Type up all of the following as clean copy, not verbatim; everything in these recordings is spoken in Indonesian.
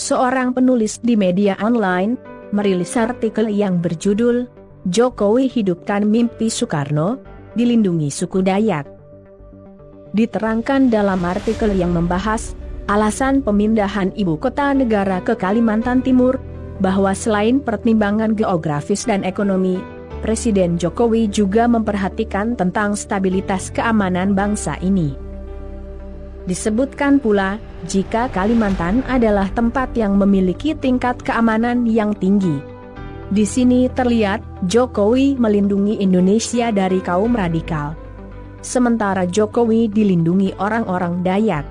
seorang penulis di media online, merilis artikel yang berjudul, "Jokowi Hidupkan Mimpi Soekarno, Dilindungi Suku Dayak". Diterangkan dalam artikel yang membahas alasan pemindahan ibu kota negara ke Kalimantan Timur, bahwa selain pertimbangan geografis dan ekonomi, Presiden Jokowi juga memperhatikan tentang stabilitas keamanan bangsa ini. Disebutkan pula, jika Kalimantan adalah tempat yang memiliki tingkat keamanan yang tinggi. Di sini terlihat, Jokowi melindungi Indonesia dari kaum radikal. Sementara Jokowi dilindungi orang-orang Dayak.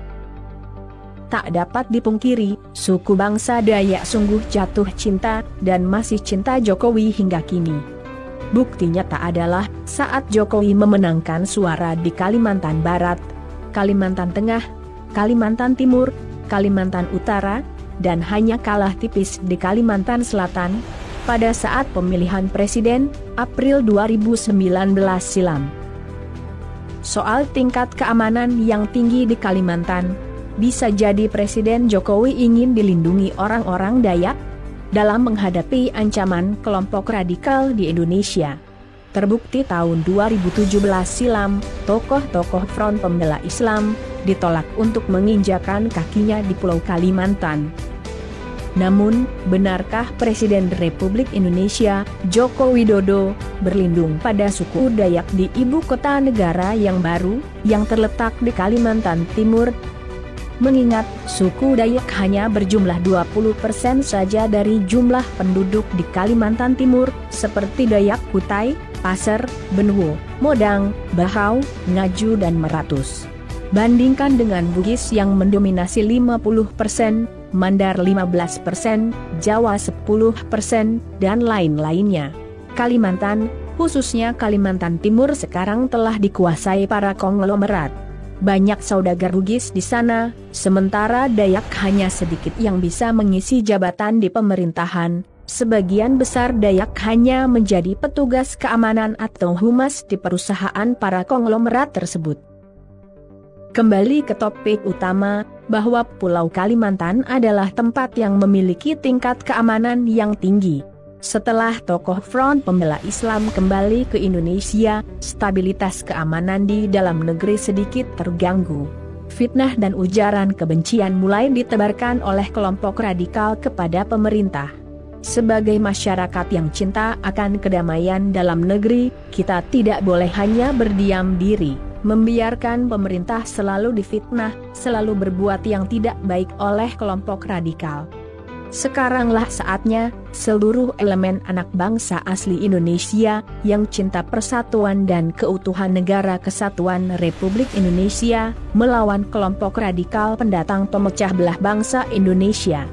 Tak dapat dipungkiri, suku bangsa Dayak sungguh jatuh cinta, dan masih cinta Jokowi hingga kini. Bukti nyata adalah, saat Jokowi memenangkan suara di Kalimantan Barat, Kalimantan Tengah, Kalimantan Timur, Kalimantan Utara, dan hanya kalah tipis di Kalimantan Selatan, pada saat pemilihan presiden, April 2019 silam. Soal tingkat keamanan yang tinggi di Kalimantan, bisa jadi Presiden Jokowi ingin dilindungi orang-orang Dayak, dalam menghadapi ancaman kelompok radikal di Indonesia. Terbukti tahun 2017 silam, tokoh-tokoh Front Pembela Islam ditolak untuk menginjakan kakinya di Pulau Kalimantan. Namun, benarkah Presiden Republik Indonesia, Joko Widodo, berlindung pada suku Dayak di ibu kota negara yang baru, yang terletak di Kalimantan Timur? Mengingat, suku Dayak hanya berjumlah 20% saja dari jumlah penduduk di Kalimantan Timur, seperti Dayak Kutai, Pasir, Benue, Modang, Bahau, Ngaju dan Meratus. Bandingkan dengan Bugis yang mendominasi 50%, Mandar 15%, Jawa 10%, dan lain-lainnya. Kalimantan, khususnya Kalimantan Timur sekarang telah dikuasai para konglomerat. Banyak saudagar Bugis di sana, sementara Dayak hanya sedikit yang bisa mengisi jabatan di pemerintahan. Sebagian besar Dayak hanya menjadi petugas keamanan atau humas di perusahaan para konglomerat tersebut. Kembali ke topik utama, bahwa Pulau Kalimantan adalah tempat yang memiliki tingkat keamanan yang tinggi. Setelah tokoh Front Pembela Islam kembali ke Indonesia, stabilitas keamanan di dalam negeri sedikit terganggu. Fitnah dan ujaran kebencian mulai ditebarkan oleh kelompok radikal kepada pemerintah. Sebagai masyarakat yang cinta akan kedamaian dalam negeri, kita tidak boleh hanya berdiam diri, membiarkan pemerintah selalu difitnah, selalu berbuat yang tidak baik oleh kelompok radikal. Sekaranglah saatnya, seluruh elemen anak bangsa asli Indonesia, yang cinta persatuan dan keutuhan Negara Kesatuan Republik Indonesia, melawan kelompok radikal pendatang pemecah belah bangsa Indonesia.